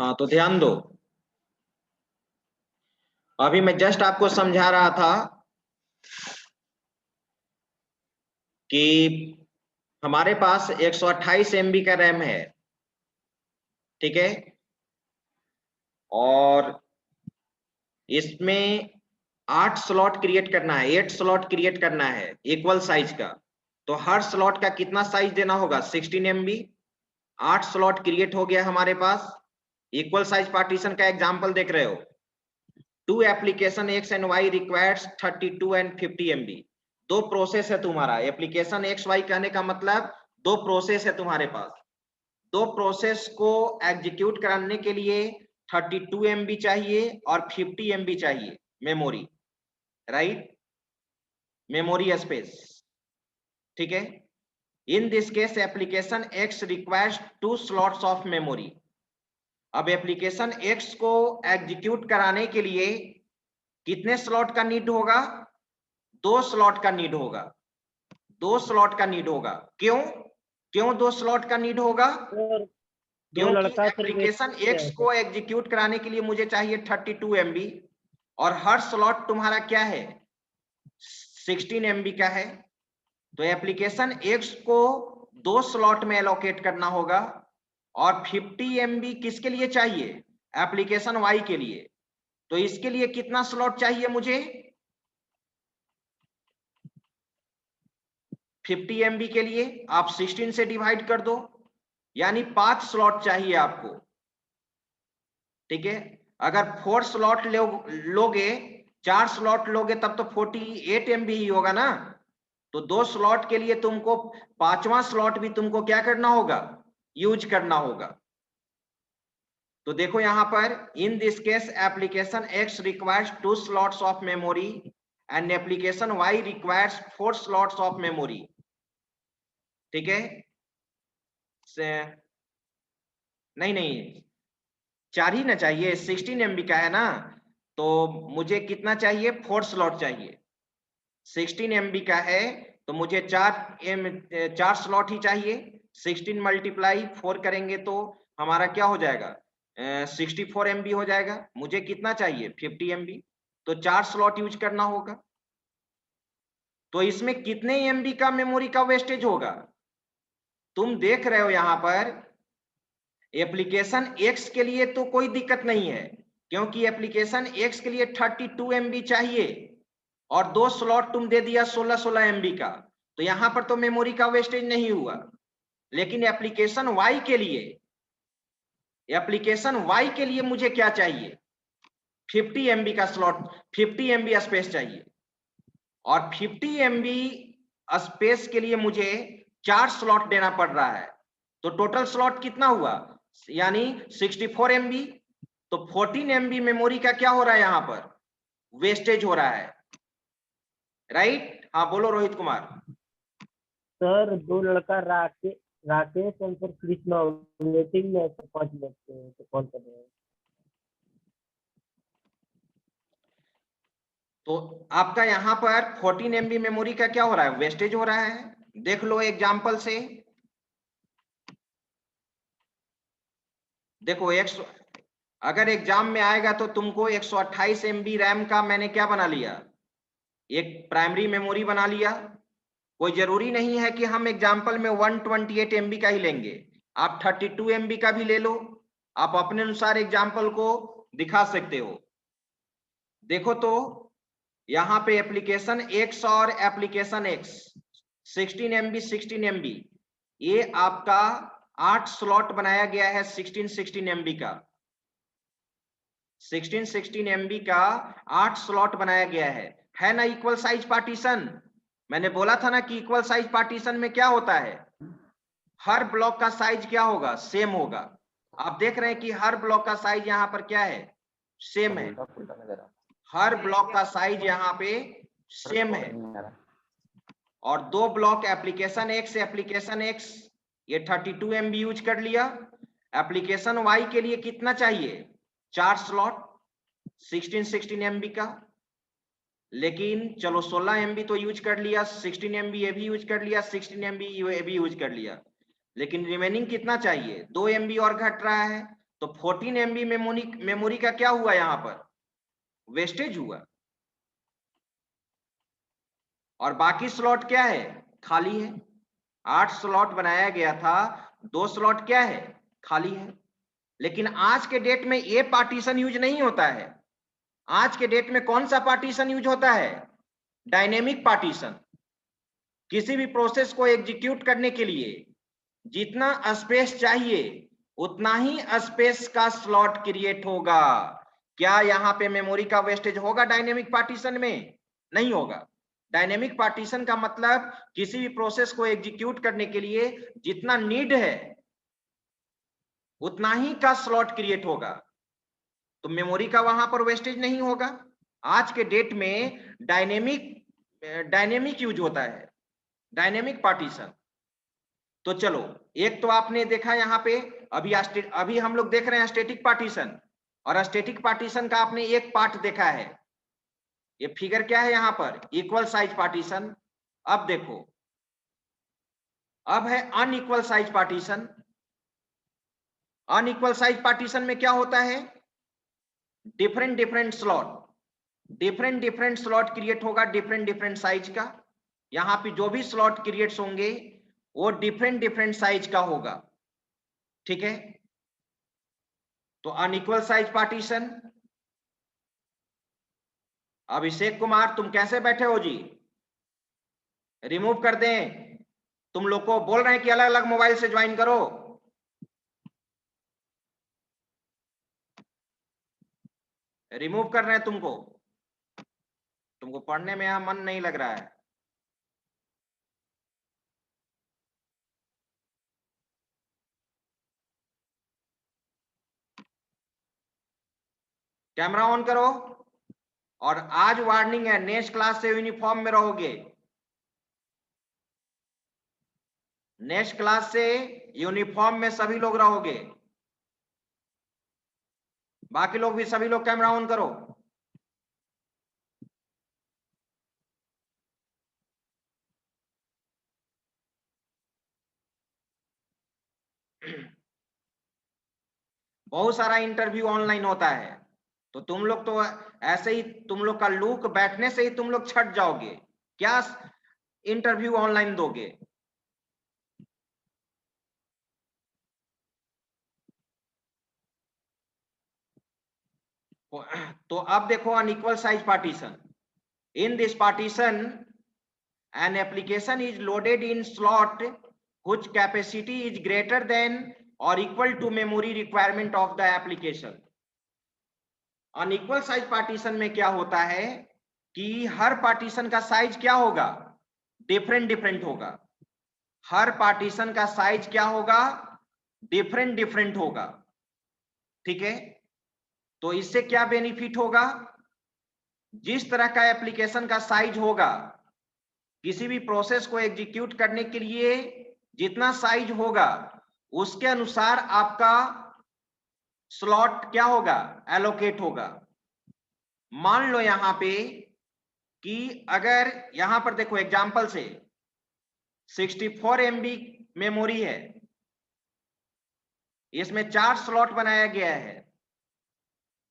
हाँ तो ध्यान दो, अभी मैं जस्ट आपको समझा रहा था कि हमारे पास 128 MB का रैम है, ठीक है, और इसमें 8 स्लॉट क्रिएट करना है, 8 स्लॉट क्रिएट करना है इक्वल साइज का। तो हर स्लॉट का कितना साइज देना होगा? 16 MB। 8 स्लॉट क्रिएट हो गया हमारे पास। इक्वल साइज पार्टीशन का एग्जांपल देख रहे हो। 2 application X and Y requires 32 and 50 MB। दो प्रोसेस है तुम्हारा। एप्लीकेशन X Y कहने का मतलब दो प्रोसेस है तुम्हारे पास। दो प्रोसेस को एग्जीक्यूट कराने के लिए 32 MB चाहिए और 50 MB चाहिए मेमोरी, राइट, मेमोरी स्पेस, ठीक है। In this case application X requires 2 slots of memory. अब एप्लीकेशन X को एग्जीक्यूट कराने के लिए कितने स्लॉट का नीड होगा? 2 स्लॉट का नीड होगा। 2 स्लॉट का नीड होगा। क्यों 2 स्लॉट का नीड होगा? क्योंकि एप्लीकेशन X को एग्जीक्यूट कराने के लिए मुझे चाहिए 32 MB और हर स्लॉट तुम्हारा क्या है? 16 MB का है। तो एप्लीकेशन X को 2 स्लॉट में एलोकेट करना होगा और 50 MB किसके लिए चाहिए? एप्लीकेशन Y के लिए। तो इसके लिए कितना स्लॉट चाहिए मुझे? 50 MB के लिए आप 16 से डिवाइड कर दो, यानी 5 स्लॉट चाहिए आपको, ठीक है। अगर 4 स्लॉट लोगे, 4 स्लॉट लोगे तब तो 48 MB ही होगा ना। तो 2 स्लॉट के लिए तुमको 5वां स्लॉट भी तुमको क्या करना होगा? यूज करना होगा। तो देखो यहां पर, in this case application X requires 2 slots of memory and application Y requires 4 slots of memory, ठीक है। नहीं 4 ही ना चाहिए, 16 MB का है ना, तो मुझे कितना चाहिए? 4 स्लॉट चाहिए। 16 MB का है तो मुझे 4 स्लॉट ही चाहिए। 16 मल्टीप्लाई 4 करेंगे तो हमारा क्या हो जाएगा? 64 MB हो जाएगा। मुझे कितना चाहिए? 50 MB। तो 4 स्लॉट यूज करना होगा। तो इसमें कितने MB का मेमोरी का वेस्टेज होगा? तुम देख रहे हो यहां पर एप्लीकेशन X के लिए तो कोई दिक्कत नहीं है, क्योंकि एप्लीकेशन X के लिए 32 MB चाहिए और 2 स्लॉट तुम दे दिया 16 MB का, तो यहां पर तो मेमोरी का वेस्टेज नहीं हुआ। लेकिन एप्लीकेशन Y के लिए मुझे क्या चाहिए? 50 MB का स्लॉट, 50 MB स्पेस चाहिए और 50 MB स्पेस के लिए मुझे 4 स्लॉट देना पड़ रहा है। तो टोटल स्लॉट कितना हुआ? यानी 64 MB। तो 14 MB मेमोरी का क्या हो रहा है? यहां पर वेस्टेज हो रहा है, राइट। हाँ बोलो रोहित कुमार। सर, दो लड़का राकेश और सर कृष्णा मीटिंग में 5 मिनट से कॉल कर रहे हैं। तो आपका यहाँ पर 14 MB मेमोरी का क्या हो रहा है? वेस्टेज हो रहा है। देख लो एग्जाम्पल से। देखो अगर एग्जाम में आएगा तो तुमको 128 MB रैम का मैंने क्या बना लिया? एक प्राइमरी मेमोरी बना लिया। कोई जरूरी नहीं है कि हम एग्जाम्पल में 128 MB का ही लेंगे, आप 32 MB का भी ले लो। आप अपने अनुसार एग्जाम्पल को दिखा सकते हो। देखो तो यहाँ पे एप्लीकेशन X और एप्लीकेशन X 16 MB ये आपका 8 स्लॉट बनाया गया है। 16 MB का 16 MB का 8 स्लॉट बनाया गया है ना इक्वल साइज पार्टीशन। मैंने बोला था ना कि इक्वल साइज पार्टीशन में क्या होता है? हर ब्लॉक का साइज क्या होगा? सेम होगा। आप देख रहे हैं कि हर ब्लॉक का साइज यहाँ पर क्या है? सेम है। हर ब्लॉक का साइज यहाँ पे सेम है। और दो ब्लॉक एप्लीकेशन X ये 32 MB यूज कर लिया। एप्लीकेशन Y के लिए कितना चाहिए? 4 स्लॉट 16 MB का। लेकिन चलो 16 MB तो यूज कर लिया, 16 MB ये भी यूज कर लिया, 16 MB ये भी यूज कर लिया, लेकिन रिमेनिंग कितना चाहिए? 2 MB और घट रहा है। तो 14 MB मेमोरी का क्या हुआ, यहां पर वेस्टेज हुआ। और बाकी स्लॉट क्या है, खाली है। 8 स्लॉट बनाया गया था, 2 स्लॉट क्या है, खाली है। लेकिन आज के डेट में ये पार्टीशन यूज नहीं होता है। आज के डेट में कौन सा पार्टीशन यूज होता है, डायनेमिक पार्टीशन। किसी भी प्रोसेस को एग्जीक्यूट करने के लिए जितना स्पेस चाहिए उतना ही स्पेस का स्लॉट क्रिएट होगा। क्या यहाँ पे मेमोरी का वेस्टेज होगा डायनेमिक पार्टीशन में, नहीं होगा। डायनेमिक पार्टीशन का मतलब किसी भी प्रोसेस को एग्जीक्यूट करने के लिए जितना नीड है उतना ही का स्लॉट क्रिएट होगा, तो मेमोरी का वहां पर वेस्टेज नहीं होगा। आज के डेट में डायनेमिक यूज होता है, डायनेमिक पार्टीशन। तो चलो, एक तो आपने देखा यहाँ पे, अभी हम लोग देख रहे हैं स्टैटिक पार्टीशन, और स्टैटिक पार्टीशन का आपने एक पार्ट देखा है। ये फिगर क्या है यहाँ पर, इक्वल साइज पार्टीशन। अब देखो, अब है unequal size partition. Unequal size partition में क्या होता है, डिफरेंट डिफरेंट स्लॉट क्रिएट होगा, डिफरेंट साइज का। यहाँ पे जो भी स्लॉट क्रिएट्स होंगे वो डिफरेंट साइज का होगा, ठीक है। तो unequal size partition. Abhishek Kumar, तुम कैसे बैठे हो जी, रिमूव कर दें? तुम लोग को बोल रहे हैं कि अलग अलग मोबाइल से ज्वाइन करो। रिमूव कर रहे हैं तुमको, तुमको पढ़ने में यहां मन नहीं लग रहा है। कैमरा ऑन करो। और आज वार्निंग है, नेक्स्ट क्लास से यूनिफॉर्म में रहोगे। नेक्स्ट क्लास से यूनिफॉर्म में सभी लोग रहोगे। बाकी लोग भी, सभी लोग कैमरा ऑन करो। बहुत सारा इंटरव्यू ऑनलाइन होता है, तो तुम लोग तो ऐसे ही, तुम लोग का लुक बैठने से ही तुम लोग छट जाओगे। क्या इंटरव्यू ऑनलाइन दोगे? तो अब देखो, unequal size partition. In this partition an application is loaded in slot whose capacity is greater than or equal to memory requirement of the application. Unequal size partition में क्या होता है कि हर पार्टीशन का साइज क्या होगा, डिफरेंट होगा। हर partition का साइज क्या होगा, डिफरेंट होगा, ठीक है। तो इससे क्या बेनिफिट होगा, जिस तरह का एप्लीकेशन का साइज होगा, किसी भी प्रोसेस को एग्जीक्यूट करने के लिए जितना साइज होगा उसके अनुसार आपका स्लॉट क्या होगा, एलोकेट होगा। मान लो यहां पे कि अगर यहां पर देखो एग्जांपल से 64 MB मेमोरी है, इसमें 4 स्लॉट बनाया गया है।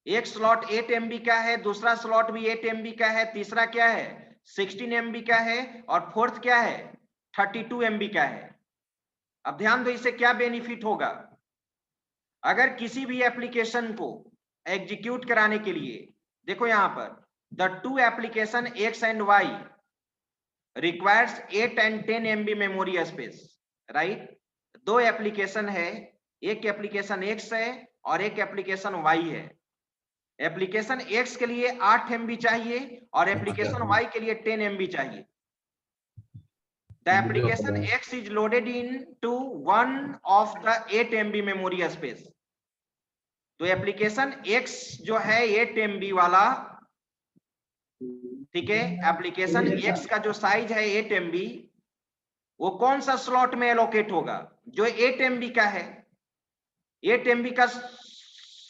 एक स्लॉट 8 MB का है, दूसरा स्लॉट भी 8 MB का है, तीसरा क्या है 16 MB का है, और फोर्थ क्या है 32 MB का है। अब ध्यान दो, इससे क्या बेनिफिट होगा। अगर किसी भी एप्लीकेशन को एग्जीक्यूट कराने के लिए, देखो यहां पर the two application X and Y requires 8 and 10 MB memory space, right. दो एप्लीकेशन है, एक एप्लीकेशन X है और एक एप्लीकेशन Y है। एप्लीकेशन X के लिए 8 MB चाहिए और एप्लीकेशन Y के लिए 10 MB चाहिए। The application X is loaded into one of the 8 MB memory space. तो एप्लीकेशन X जो है 8 MB वाला, ठीक है, एप्लीकेशन X का जो साइज है 8 MB, वो कौन सा स्लॉट में एलोकेट होगा, जो 8 MB का है। 8 MB का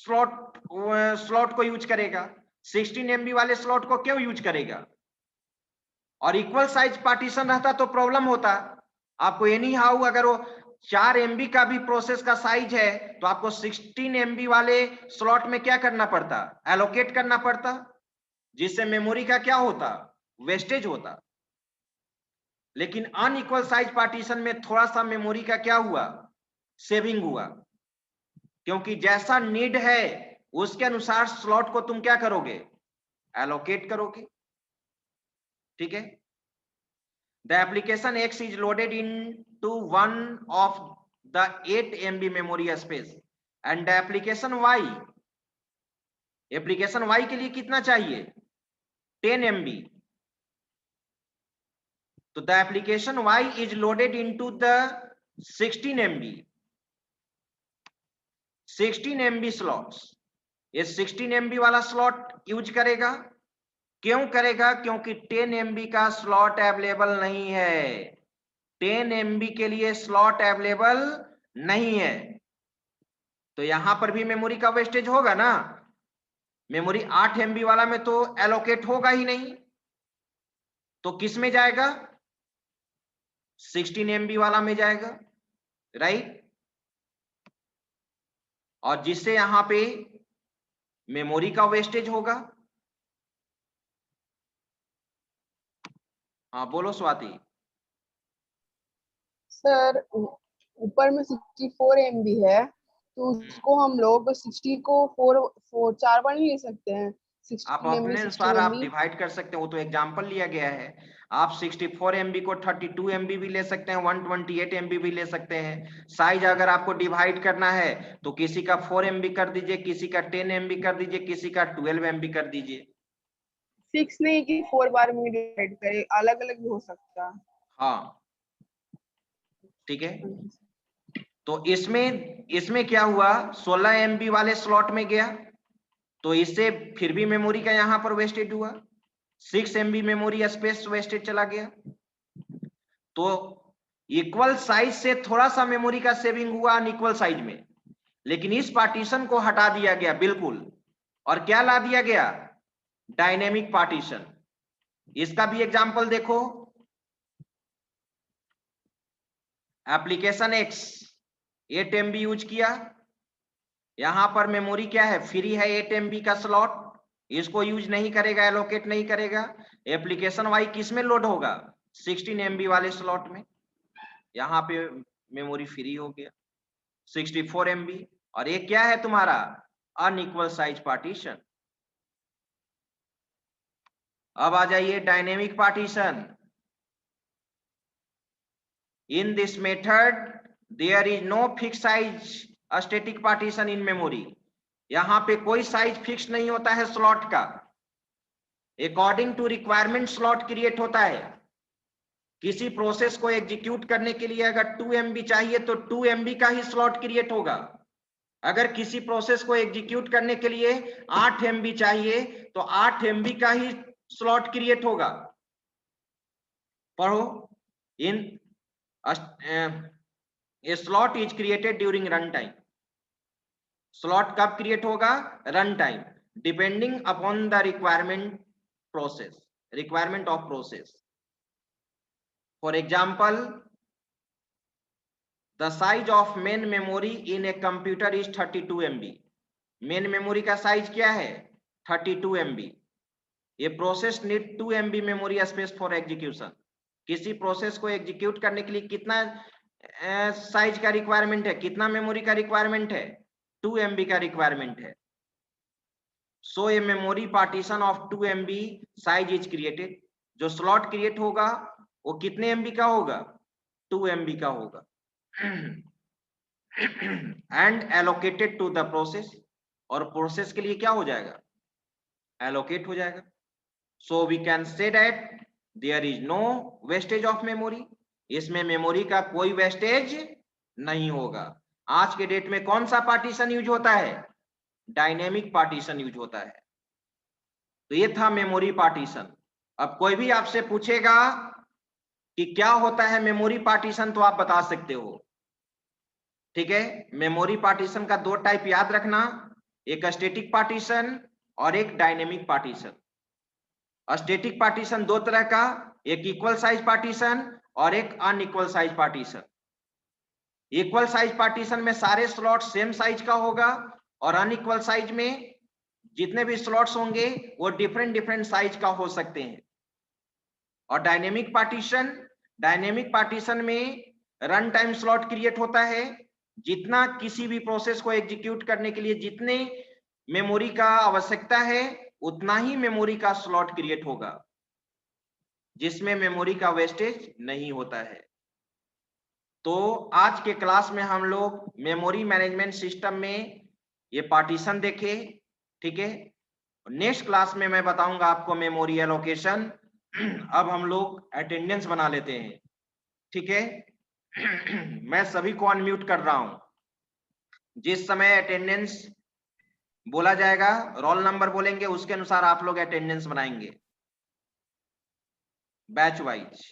स्लॉट को यूज करेगा, 16 MB वाले स्लॉट को क्यों यूज करेगा। और इक्वल साइज पार्टीशन रहता तो प्रॉब्लम होता। आपको एनी हाउ अगर वो 4 MB का भी प्रोसेस का साइज है तो आपको 16 MB वाले स्लॉट में क्या करना पड़ता, एलोकेट करना पड़ता, जिससे मेमोरी का क्या होता, वेस्टेज होता। लेकिन अनइक्वल साइज पार्टीशन में थोड़ा सा मेमोरी का क्या हुआ, सेविंग हुआ, क्योंकि जैसा नीड है उसके अनुसार स्लॉट को तुम क्या करोगे, एलोकेट करोगे। ठीक है। The application X is loaded into one of the 8 MB memory space and the application Y, application Y के लिए कितना चाहिए, 10 MB। तो the application Y is loaded into the 16 MB 16 MB slots। ये 16 MB वाला स्लॉट यूज करेगा। क्यों करेगा, क्योंकि 10 MB का स्लॉट अवेलेबल नहीं है, 10 MB के लिए स्लॉट अवेलेबल नहीं है। तो यहां पर भी मेमोरी का वेस्टेज होगा ना, मेमोरी 8 MB वाला में तो एलोकेट होगा ही नहीं, तो किस में जाएगा, 16 MB वाला में जाएगा, राइट। और जिससे यहां पे मेमोरी का वेस्टेज होगा। हाँ बोलो स्वाति। सर ऊपर में 64 MB है तो उसको हम लोग 60 को 4 बार नहीं ले सकते हैं। आप 16 अपने MB अनुसार 16 आप MB डिवाइड कर सकते हैं, वो तो एग्जांपल लिया गया है। आप 64 MB को 32 MB भी ले सकते हैं, 128 MB भी ले सकते हैं। साइज अगर आपको डिवाइड करना है तो किसी का 4 MB कर दीजिए, किसी का 10 MB कर दीजिए, किसी का 12 MB कर दीजिए। फिक्स नहीं कि 4 बार में डिवाइड करे, अलग अलग भी हो सकता है। हाँ ठीक है। तो इसमें क्या हुआ, 16 MB वाले स्लॉट में गया तो इससे फिर भी मेमोरी का यहां पर वेस्टेज हुआ, 6 MB मेमोरी स्पेस वेस्टेज चला गया। तो इक्वल साइज से थोड़ा सा मेमोरी का सेविंग हुआ अनइक्वल साइज में, लेकिन इस पार्टीशन को हटा दिया गया बिल्कुल, और क्या ला दिया गया, डायनेमिक पार्टीशन। इसका भी एग्जांपल देखो, एप्लीकेशन X 8 MB यूज किया, यहां पर मेमोरी क्या है, फ्री है 8 MB का स्लॉट, इसको यूज नहीं करेगा, एलोकेट नहीं करेगा। एप्लीकेशन Y किस में लोड होगा, 16 MB वाले स्लॉट में, यहां पे मेमोरी फ्री हो गया 64 MB। और ये क्या है तुम्हारा, अनइक्वल साइज पार्टीशन। अब आ जाइए dynamic partition. In this method there is no fix size static partition in memory. यहां पे कोई साइज फिक्स नहीं होता है स्लॉट का, according to requirement slot create होता है। किसी प्रोसेस को एग्जीक्यूट करने के लिए अगर 2 MB चाहिए तो 2 MB का ही स्लॉट क्रिएट होगा। अगर किसी प्रोसेस को एग्जीक्यूट करने के लिए 8 MB चाहिए तो 8 MB का ही स्लॉट क्रिएट होगा। पढ़ो, in a slot is created during run time. Slot कब क्रिएट होगा, run time, depending upon the requirement process, requirement of process. For example, the size of main memory in a computer is 32 MB। Main memory का size क्या है, 32 MB। ये process need 2 MB memory space for execution. किसी process को execute करने के लिए कितना साइज का रिक्वायरमेंट है, कितना मेमोरी का रिक्वायरमेंट है, 2 MB का रिक्वायरमेंट है। So a memory partition of 2 MB size is created. जो स्लॉट क्रिएट होगा वो कितने MB का होगा, 2 MB का होगा, and allocated to the process. और प्रोसेस के लिए क्या हो जाएगा, एलोकेट हो जाएगा। So we can say that there is no wastage of memory. इसमें मेमोरी का कोई वेस्टेज नहीं होगा। आज के डेट में कौन सा पार्टीशन यूज होता है, डायनेमिक पार्टीशन यूज होता है। तो ये था मेमोरी पार्टीशन। अब कोई भी आपसे पूछेगा कि क्या होता है मेमोरी पार्टीशन तो आप बता सकते हो। ठीक है, मेमोरी पार्टीशन का 2 टाइप याद रखना, एक स्टैटिक पार्टीशन और एक डायनेमिक पार्टीशन। स्टैटिक पार्टीशन 2 तरह का, एक इक्वल साइज पार्टीशन और एक unequal size partition. Equal size partition में सारे स्लॉट सेम साइज का होगा और अनइक्वल साइज में जितने भी स्लॉट्स होंगे वो डिफरेंट डिफरेंट साइज का हो सकते हैं। और डायनेमिक पार्टीशन में रन टाइम स्लॉट क्रिएट होता है। जितना किसी भी प्रोसेस को एग्जीक्यूट करने के लिए जितने मेमोरी का आवश्यकता है उतना ही मेमोरी का स्लॉट क्रिएट होगा, जिसमें मेमोरी का वेस्टेज नहीं होता है। तो आज के क्लास में हम लोग मेमोरी मैनेजमेंट सिस्टम में ये पार्टीशन देखे, ठीक है। नेक्स्ट क्लास में मैं बताऊंगा आपको मेमोरी एलोकेशन। अब हम लोग अटेंडेंस बना लेते हैं, ठीक है। मैं सभी को अनम्यूट कर रहा हूं। जिस समय अटेंडेंस बोला जाएगा, रोल नंबर बोलेंगे, उसके अनुसार आप लोग अटेंडेंस बनाएंगे बैच वाइज।